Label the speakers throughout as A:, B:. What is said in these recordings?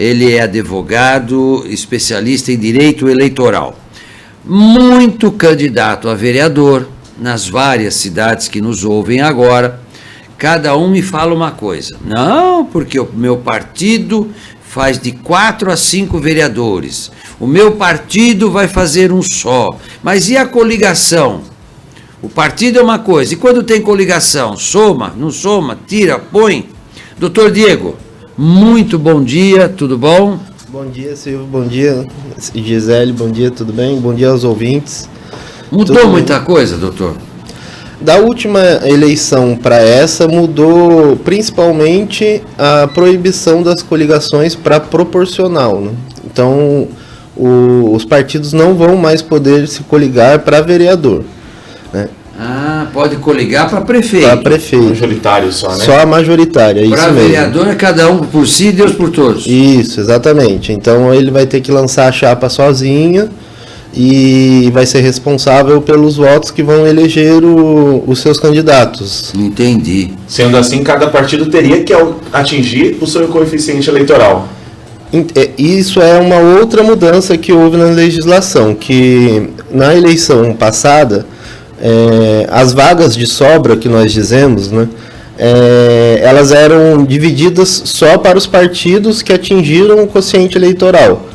A: ele é advogado, especialista em direito eleitoral. Muito candidato a vereador nas várias cidades que nos ouvem agora. Cada um me fala uma coisa. Não, porque o meu partido faz de 4 a 5 vereadores. O meu partido vai fazer um só. Mas e a coligação? O partido é uma coisa. E quando tem coligação? Soma, não soma, tira, põe. Doutor Diego, muito bom dia, tudo bom?
B: Bom dia, Silvio. Bom dia, Gisele. Bom dia, tudo bem? Bom dia aos ouvintes.
A: Mudou muita coisa, doutor?
B: Da última eleição para essa, mudou principalmente a proibição das coligações para proporcional, né? Então, os partidos não vão mais poder se coligar para vereador, né?
A: Ah, pode coligar para prefeito.
B: Para prefeito.
C: Majoritário só, né?
B: Só a majoritária, isso mesmo.
A: Para vereador é cada um por si, Deus por todos.
B: Isso, exatamente. Então, ele vai ter que lançar a chapa sozinha e vai ser responsável pelos votos que vão eleger os seus candidatos.
A: Entendi.
C: Sendo assim, cada partido teria que atingir o seu coeficiente eleitoral.
B: Isso é uma outra mudança que houve na legislação, que na eleição passada, as vagas de sobra que nós dizemos, né, elas eram divididas só para os partidos que atingiram o quociente eleitoral.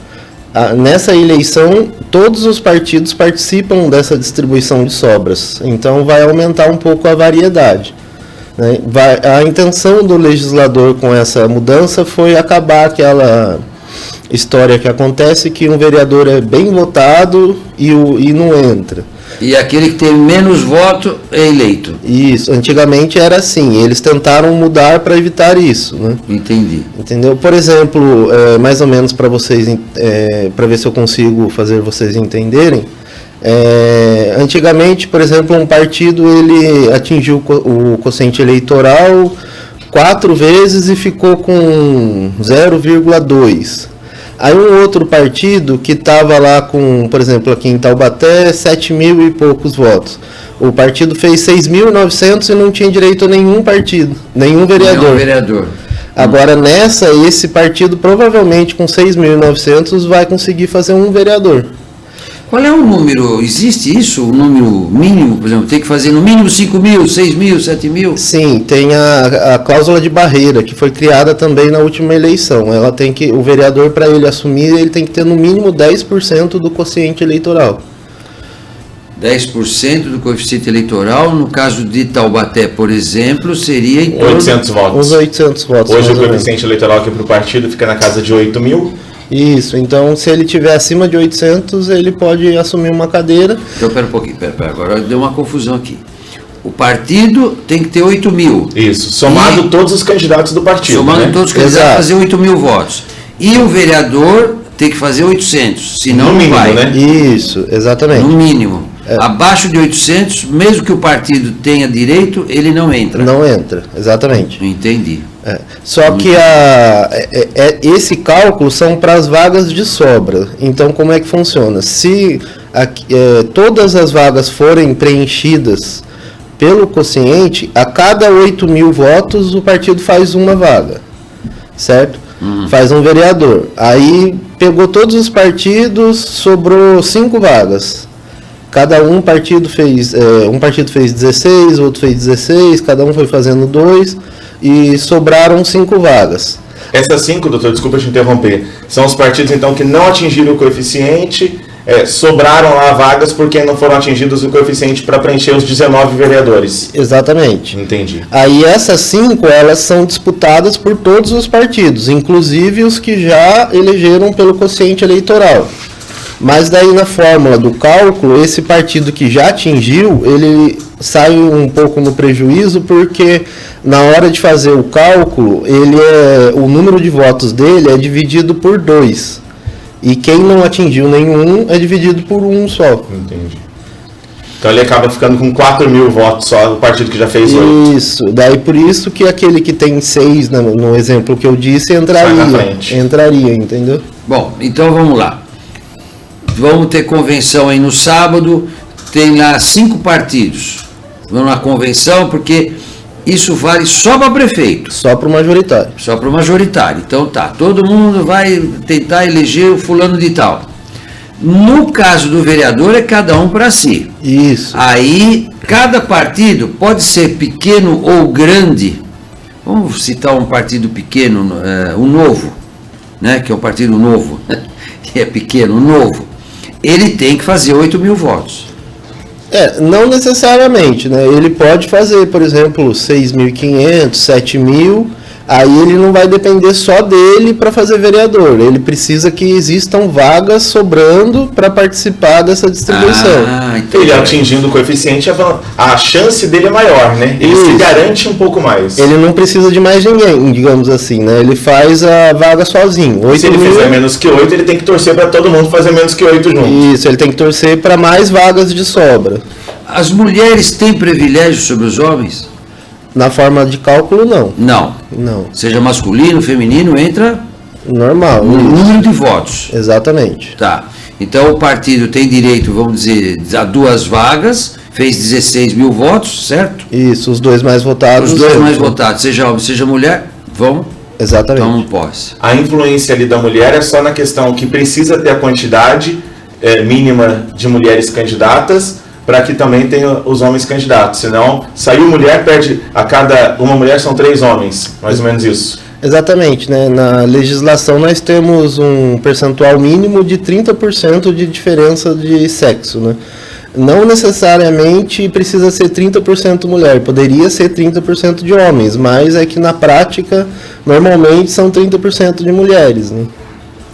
B: Nessa eleição, todos os partidos participam dessa distribuição de sobras, então vai aumentar um pouco a variedade, né? A intenção do legislador com essa mudança foi acabar aquela história que acontece que um vereador é bem votado e não entra.
A: E aquele que tem menos voto é eleito.
B: Isso, antigamente era assim, eles tentaram mudar para evitar isso, né?
A: Entendi.
B: Entendeu? Por exemplo, mais ou menos para vocês, para ver se eu consigo fazer vocês entenderem, antigamente, por exemplo, um partido ele atingiu o quociente eleitoral 4 vezes e ficou com 0,2. Aí um outro partido que estava lá com, por exemplo, aqui em Taubaté, 7 mil e poucos votos. O partido fez 6.900 e não tinha direito a nenhum partido, nenhum vereador.
A: Nenhum vereador.
B: Agora esse partido provavelmente com 6.900 vai conseguir fazer um vereador.
A: Qual é o número? Existe isso? O número mínimo, por exemplo? Tem que fazer no mínimo 5 mil, 6 mil, 7 mil?
B: Sim, tem a cláusula de barreira, que foi criada também na última eleição. Ela tem que, o vereador, para ele assumir, ele tem que ter no mínimo 10% do quociente eleitoral.
A: 10% do coeficiente eleitoral, no caso de Taubaté, por exemplo, seria em torno...
C: 800 votos.
B: Uns 800 votos.
C: Hoje o coeficiente eleitoral aqui para o partido fica na casa de 8 mil.
B: Isso, então se ele tiver acima de 800, ele pode assumir uma cadeira.
A: Então, pera um pouquinho, agora deu uma confusão aqui. O partido tem que ter 8 mil.
C: Isso, somado todos os candidatos do partido.
A: Somado todos os candidatos,
B: Exato.
A: fazer 8 mil votos. E o vereador tem que fazer 800, senão
C: No mínimo,
A: não vai.
C: né?
B: Isso, exatamente.
A: No mínimo. Abaixo de 800, mesmo que o partido tenha direito, ele não entra.
B: Não entra, exatamente.
A: Entendi.
B: Só que esse cálculo são para as vagas de sobra. Então, como é que funciona? Se todas as vagas forem preenchidas pelo quociente, a cada 8 mil votos o partido faz uma vaga, certo? Faz um vereador. Aí pegou todos os partidos, sobrou 5 vagas. Cada partido fez 16, outro fez 16, cada um foi fazendo 2 e sobraram 5 vagas.
C: Essas 5, doutor, desculpa te interromper, são os partidos então que não atingiram o coeficiente, sobraram lá vagas porque não foram atingidos o coeficiente para preencher os 19 vereadores.
B: Exatamente.
C: Entendi.
B: Aí essas 5, elas são disputadas por todos os partidos, inclusive os que já elegeram pelo quociente eleitoral. Mas daí na fórmula do cálculo, esse partido que já atingiu, ele sai um pouco no prejuízo, porque na hora de fazer o cálculo, o número de votos dele é dividido por 2. E quem não atingiu nenhum é dividido por 1 só.
C: Entendi. Então ele acaba ficando com 4 mil votos só, o partido que já fez 8.
B: Isso, daí por isso que aquele que tem 6, no exemplo que eu disse, entraria, entendeu?
A: Bom, então vamos lá. Vamos ter convenção aí no sábado, tem lá 5 partidos. Vamos na convenção, porque Isso vale só para prefeito.
B: Só para o majoritário.
A: Só para o majoritário. Então tá, todo mundo vai tentar eleger o fulano de tal. No caso do vereador, é cada um para si.
B: Isso.
A: Aí, cada partido pode ser pequeno ou grande. Vamos citar um partido pequeno, o Novo, né, que é um partido novo, que é pequeno, novo. Ele tem que fazer 8 mil votos.
B: Não necessariamente, né? Ele pode fazer, por exemplo, 6.500, 7.000, aí ele não vai depender só dele para fazer vereador. Ele precisa que existam vagas sobrando para participar dessa distribuição.
A: Então
C: ele atingindo o coeficiente, a chance dele é maior, né? Ele se garante um pouco mais.
B: Ele não precisa de mais ninguém, digamos assim, né? Ele faz a vaga sozinho.
C: Se ele fizer menos que 8, ele tem que torcer para todo mundo fazer menos que 8 junto.
B: Isso, ele tem que torcer para mais vagas de sobra.
A: As mulheres têm privilégio sobre os homens?
B: Na forma de cálculo, não.
A: Não. Seja masculino, feminino, entra
B: normal.
A: no número de votos.
B: Exatamente.
A: Tá. Então o partido tem direito, vamos dizer, a 2 vagas, fez 16 mil votos, certo?
B: Isso, os 2 mais votados.
A: Os 2 mais votados, seja homem, seja mulher, vão.
B: Exatamente.
A: Tomam posse.
C: A influência ali da mulher é só na questão que precisa ter a quantidade mínima de mulheres candidatas, para que também tenha os homens candidatos. Senão, saiu mulher, perde a cada uma mulher, são 3 homens, mais ou menos isso.
B: Exatamente, né? Na legislação nós temos um percentual mínimo de 30% de diferença de sexo, né? Não necessariamente precisa ser 30% mulher, poderia ser 30% de homens, mas é que na prática, normalmente são 30% de mulheres, né?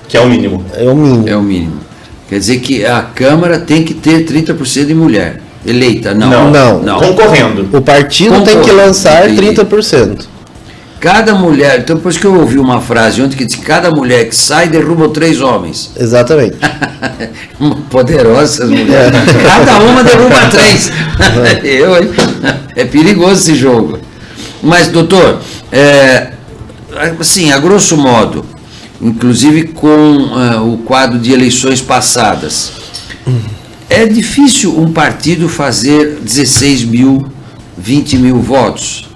C: Que é o mínimo.
B: É o mínimo.
A: É o mínimo. Quer dizer que a Câmara tem que ter 30% de mulher eleita? Não.
C: Concorrendo.
B: O partido tem que lançar 30%.
A: Cada mulher, então depois que eu ouvi uma frase ontem que diz que cada mulher que sai derruba 3 homens.
B: Exatamente.
A: Poderosas mulheres. Cada uma derruba 3. É perigoso esse jogo. Mas, doutor, assim, a grosso modo, inclusive com o quadro de eleições passadas, é difícil um partido fazer 16 mil, 20 mil votos.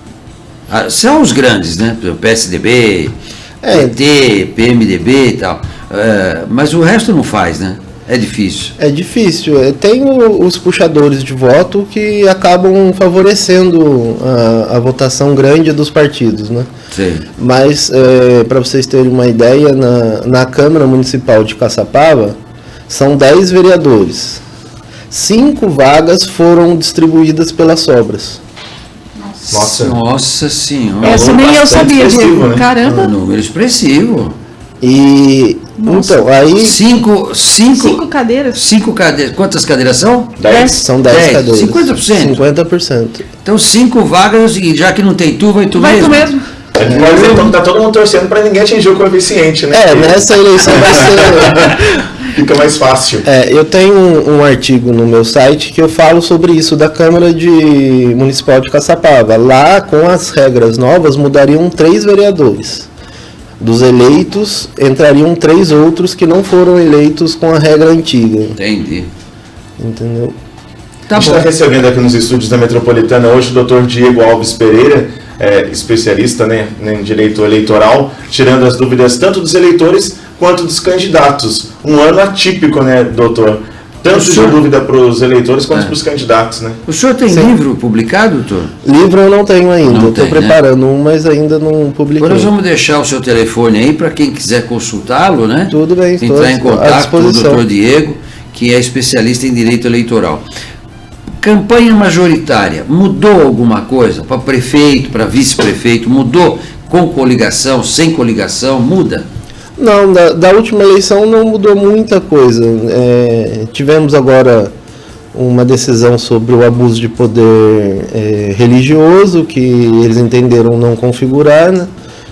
A: São os grandes, né? PSDB, PT, PMDB e tal. Mas o resto não faz, né? É difícil.
B: É difícil. Tem os puxadores de voto que acabam favorecendo a votação grande dos partidos, né?
A: Sim.
B: Mas, para vocês terem uma ideia, na Câmara Municipal de Caçapava, são 10 vereadores. 5 vagas foram distribuídas pelas sobras.
A: Nossa Senhora.
D: Essa nem eu sabia, Diego.
C: Né?
D: Caramba.
A: É um número expressivo.
B: E, então, aí...
A: 5
D: cadeiras.
A: 5 cadeiras. Quantas cadeiras são?
C: 10.
B: São 10 cadeiras.
A: 50%.
B: 50%.
A: Então 5 vagas é o seguinte, já que não tem tu, vai tu
D: Vai
A: mesmo.
D: tu mesmo.
C: Mas então tá todo mundo torcendo para ninguém atingir o coeficiente, né?
B: Nessa eleição vai ser...
C: Fica mais fácil.
B: Eu tenho um artigo no meu site que eu falo sobre isso da Câmara Municipal de Caçapava. Lá, com as regras novas, mudariam 3 vereadores. Dos eleitos, entrariam 3 outros que não foram eleitos com a regra antiga.
A: Entendi.
B: Entendeu?
A: Tá
C: a gente
A: bom.
C: está recebendo aqui nos estúdios da Metropolitana hoje o Dr. Diego Alves Pereira, especialista, né, em direito eleitoral, tirando as dúvidas tanto dos eleitores quanto dos candidatos. Um ano atípico, né, doutor? Tanto de dúvida para os eleitores quanto para os candidatos, né?
A: O senhor tem livro publicado, doutor?
B: Livro eu não tenho ainda,
A: Não
B: eu estou
A: tem,
B: preparando um, mas ainda não publiquei.
A: Agora nós vamos deixar o seu telefone aí para quem quiser consultá-lo, né?
B: Tudo bem, estou
A: entrar em
B: à
A: contato com o
B: disposição.
A: doutor Diego, que é especialista em direito eleitoral. Campanha majoritária, mudou alguma coisa? Para prefeito, para vice-prefeito, mudou com coligação, sem coligação, muda?
B: Não, da última eleição não mudou muita coisa. Tivemos agora uma decisão sobre o abuso de poder religioso, que eles entenderam não configurar, né?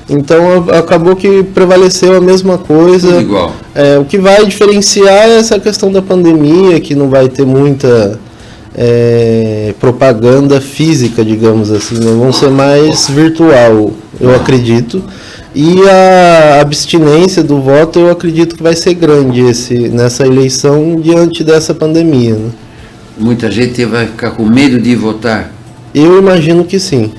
B: Então acabou que prevaleceu a mesma coisa.
A: Tudo igual.
B: O que vai diferenciar é essa questão da pandemia, que não vai ter muita propaganda física, digamos assim, né? Vão ser mais virtual, eu acredito. E a abstinência do voto eu acredito que vai ser grande nessa eleição diante dessa pandemia, né?
A: Muita gente vai ficar com medo de votar.
B: Eu imagino que sim.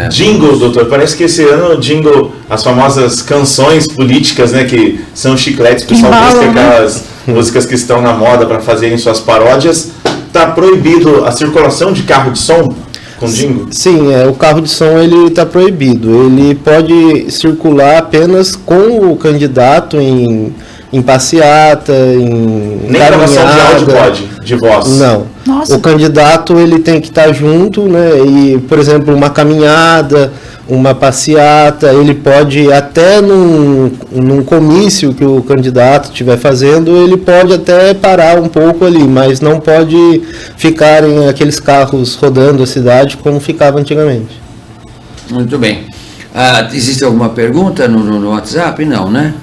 C: Jingle, doutor, parece que esse ano o jingle, as famosas canções políticas, né, que são chicletes, o pessoal busca aquelas músicas que estão na moda para fazerem suas paródias, está proibido a circulação de carro de som com jingle?
B: Sim, o carro de som ele está proibido, ele pode circular apenas com o candidato em passeata, em
C: nem gravação de áudio pode, de voz?
B: Não.
D: Nossa.
B: O candidato ele tem que estar junto, né? E, por exemplo, uma caminhada, uma passeata, ele pode até num comício que o candidato estiver fazendo, ele pode até parar um pouco ali, mas não pode ficar em aqueles carros rodando a cidade como ficava antigamente.
A: Muito bem. Existe alguma pergunta no WhatsApp? Não, né?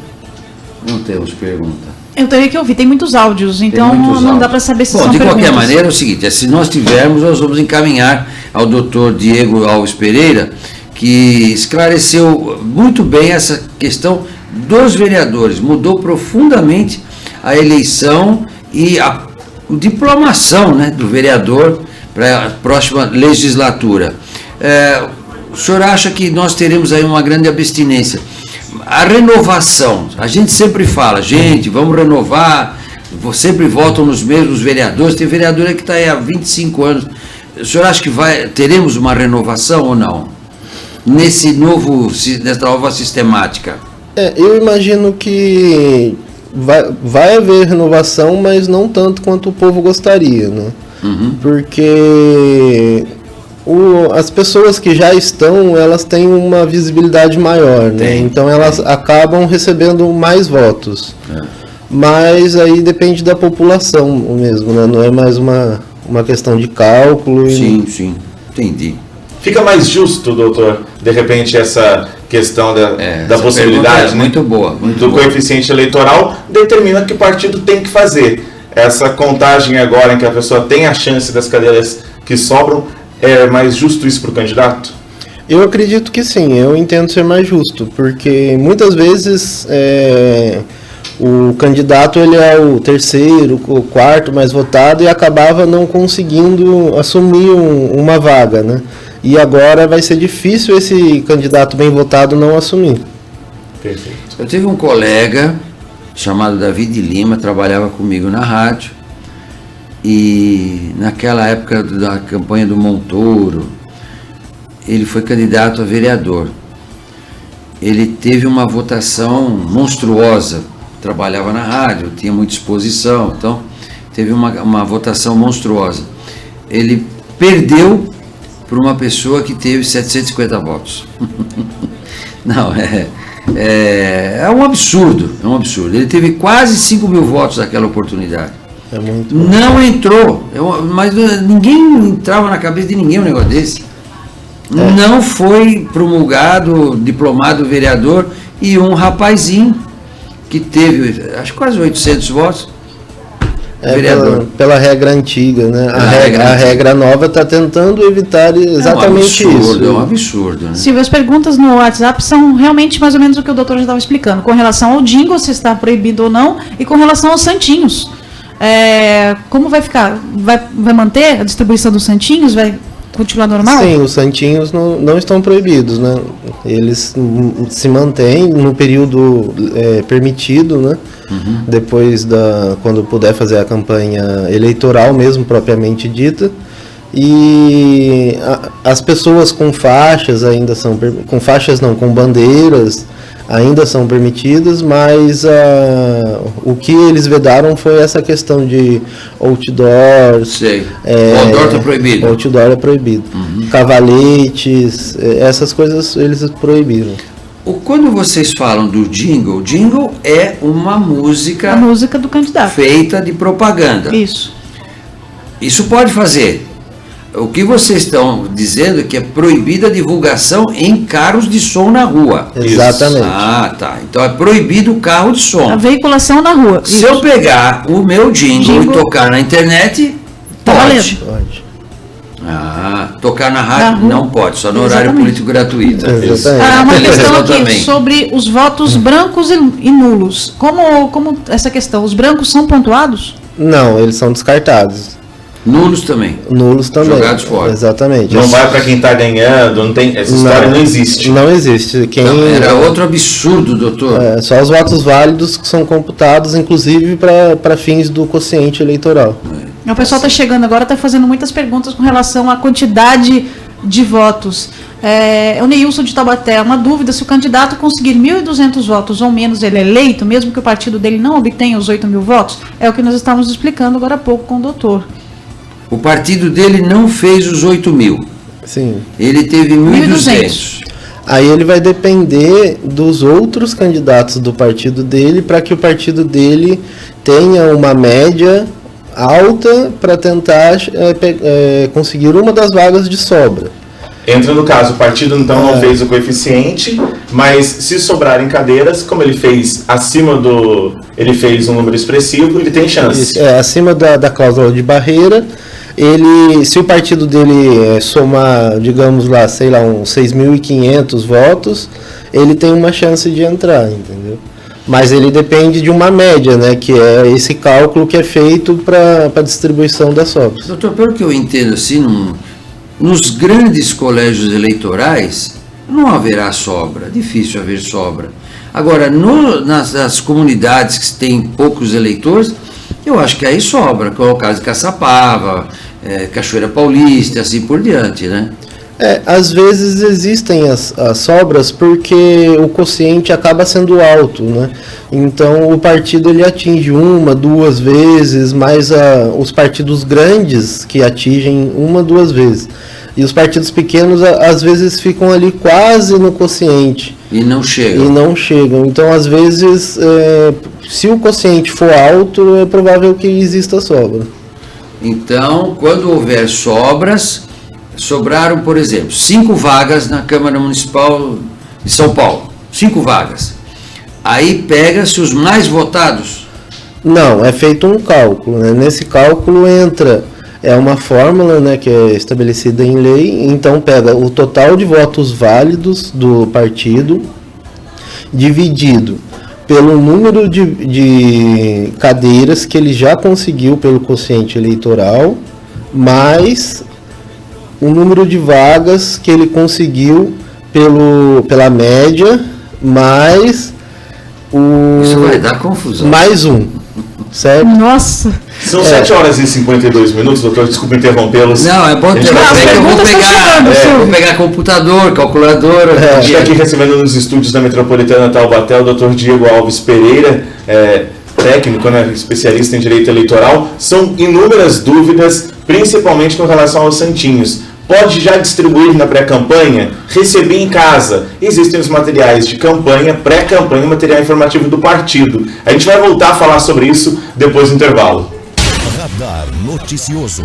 A: Não temos pergunta.
D: Eu teria que ouvir, tem muitos áudios, então não dá para saber se são
A: de
D: perguntas.
A: qualquer maneira é o seguinte, se nós tivermos, nós vamos encaminhar ao doutor Diego Alves Pereira, que esclareceu muito bem essa questão dos vereadores, mudou profundamente a eleição e a diplomação, né, do vereador para a próxima legislatura. O senhor acha que nós teremos aí uma grande abstinência? A renovação, a gente sempre fala, vamos renovar, sempre votam nos mesmos vereadores, tem vereador que está aí há 25 anos. O senhor acha que teremos uma renovação ou não? Nessa nova sistemática?
B: Eu imagino que vai haver renovação, mas não tanto quanto o povo gostaria, né? Porque as pessoas que já estão, elas têm uma visibilidade maior, né? Então elas acabam recebendo mais votos. Mas aí depende da população mesmo, né? Não é mais uma questão de cálculo.
A: Sim, entendi.
C: Fica mais justo, doutor, de repente essa questão da possibilidade, né?
A: Muito boa.
C: Do coeficiente eleitoral determina que o partido tem que fazer. Essa contagem agora em que a pessoa tem a chance das cadeiras que sobram, é mais justo isso para o candidato?
B: Eu acredito que sim, eu entendo ser mais justo, porque muitas vezes o candidato ele é o terceiro, o quarto mais votado e acabava não conseguindo assumir uma vaga, né? E agora vai ser difícil esse candidato bem votado não assumir.
C: Perfeito.
A: Eu tive um colega chamado David Lima, trabalhava comigo na rádio, e naquela época da campanha do Montoro, ele foi candidato a vereador. Ele teve uma votação monstruosa, trabalhava na rádio, tinha muita exposição, então teve uma votação monstruosa. Ele perdeu para uma pessoa que teve 750 votos. Não, é um absurdo, Ele teve quase 5 mil votos naquela oportunidade.
B: É muito
A: não entrou, mas ninguém entrava na cabeça de ninguém um negócio desse. Não foi promulgado, diplomado vereador, e um rapazinho que teve, acho quase 800 votos, vereador.
B: Pela regra antiga, né? A regra nova está tentando evitar exatamente isso.
A: É um absurdo, né?
D: Silvio, as perguntas no WhatsApp são realmente mais ou menos o que o doutor já estava explicando, com relação ao jingle, se está proibido ou não, e com relação aos santinhos. Como vai ficar? Vai manter a distribuição dos santinhos? Vai continuar normal?
B: Sim, os santinhos não estão proibidos, né? Eles se mantêm no período permitido, né? Depois quando puder fazer a campanha eleitoral mesmo, propriamente dita. E as pessoas com faixas ainda são... Com faixas não, com bandeiras ainda são permitidas, mas o que eles vedaram foi essa questão de outdoor.
A: Sei. O outdoor está proibido.
B: Outdoor é proibido. Cavaletes, essas coisas eles proibiram.
A: Quando vocês falam do jingle é uma música...
D: A música do candidato.
A: Feita de propaganda. Isso pode fazer. O que vocês estão dizendo é que é proibida a divulgação em carros de som na rua.
B: Exatamente.
A: Tá. Então é proibido o carro de som.
D: A veiculação na rua.
A: Se eu pegar o meu jingle e tocar na internet, pode. Tocar na rádio não pode, só no horário político gratuito.
D: Uma questão aqui sobre os votos brancos e nulos. Como essa questão? Os brancos são pontuados?
B: Não, eles são descartados.
A: Nulos também.
B: Nulos também.
A: Jogados fora.
B: Exatamente.
C: Não vai para quem está ganhando, não tem, essa história não existe.
B: Não existe.
A: Então, era outro absurdo, doutor.
B: Só os votos válidos que são computados, inclusive para fins do quociente eleitoral.
D: O pessoal está chegando agora, está fazendo muitas perguntas com relação à quantidade de votos. O Neilson de Taubaté, uma dúvida: se o candidato conseguir 1.200 votos ou menos, ele é eleito, mesmo que o partido dele não obtenha os 8.000 votos? É o que nós estávamos explicando agora há pouco com o doutor.
A: O partido dele não fez os 8.000.
B: Sim.
A: Ele teve 1.200.
B: Aí ele vai depender dos outros candidatos do partido dele para que o partido dele tenha uma média alta para tentar conseguir uma das vagas de sobra.
C: Entra no caso, o partido então não fez o coeficiente, mas se sobrarem cadeiras, como ele fez ele fez um número expressivo, ele tem chance.
B: Acima da cláusula de barreira, se o partido dele somar, digamos lá, sei lá, uns 6.500 votos, ele tem uma chance de entrar, entendeu? Mas ele depende de uma média, né, que é esse cálculo que é feito para a distribuição das sobras.
A: Doutor, pelo que eu entendo, assim, nos grandes colégios eleitorais não haverá sobra, difícil haver sobra. Agora, nas comunidades que têm poucos eleitores, eu acho que aí sobra, como é o caso de Caçapava, Cachoeira Paulista e assim por diante, né?
B: Às vezes existem as sobras porque o quociente acaba sendo alto, né? Então o partido ele atinge 1, 2 vezes, mais os partidos grandes que atingem 1, 2 vezes. E os partidos pequenos às vezes ficam ali quase no quociente.
A: E não chegam.
B: Então às vezes, se o quociente for alto, é provável que exista sobra.
A: Então, quando houver sobraram, por exemplo, 5 vagas na Câmara Municipal de São Paulo. 5 vagas. Aí pega-se os mais votados?
B: Não, é feito um cálculo, né? Nesse cálculo entra uma fórmula, né, que é estabelecida em lei. Então pega o total de votos válidos do partido dividido pelo número de cadeiras que ele já conseguiu pelo quociente eleitoral, mais o número de vagas que ele conseguiu pela média, mais
A: Isso vai dar confusão.
B: Mais certo?
D: Nossa!
C: São 7 horas e 52 minutos, doutor, desculpa interrompê-los.
A: Não, é bom ter eu vou pegar computador, calculadora.
C: A gente está aqui recebendo nos estúdios da Metropolitana Taubaté o doutor Diego Alves Pereira, técnico, né, especialista em direito eleitoral. São inúmeras dúvidas, principalmente com relação aos santinhos. Pode já distribuir na pré-campanha? Receber em casa? Existem os materiais de campanha, pré-campanha e material informativo do partido. A gente vai voltar a falar sobre isso depois do intervalo.
E: Radar Noticioso.